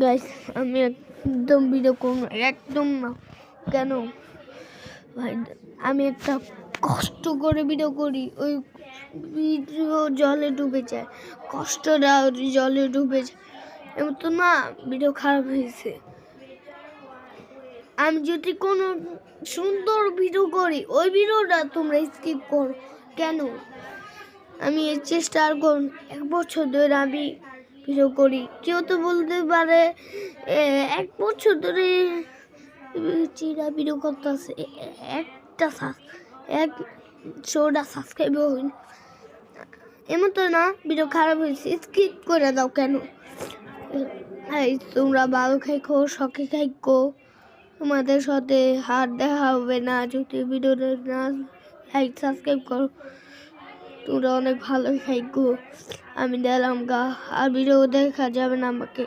Guys আমি একদম video করব একদম না। কেন ভাই আমি একটা কষ্ট করে ভিডিও করি, ওই ভিডিও জলে ডুবে যায়, কষ্টটা জলে ডুবে যায়, এমন তো না ভিডিও খারাপ হয়েছে। আমি যদি কোনো সুন্দর ভিডিও করি ওই ভিডিওটা তোমরা স্কিপ করো কেন? আমি এই চেষ্টা আর করুন 1 বছর ধরে আমি ভিডিও করি। কেউ তো বলতে পারে 1 বছর ধরে চিরা ভিডিও করতেছে, একটা 100টা সাবস্ক্রাইব হইল, এমন তো না ভিডিও খারাপ হয়েছে। স্কিপ করে দাও কেন? তোমরা ভালো খাইকো, শখে খাইকো, তোমাদের সাথে হাত দেখা হবে না যদি ভিডিওটা না লাইক সাবস্ক্রাইব করো। তোমরা অনেক ভালো খাইকো, আমি দিলাম গা, আর ভিডিও দেখা যাবে না আমাকে।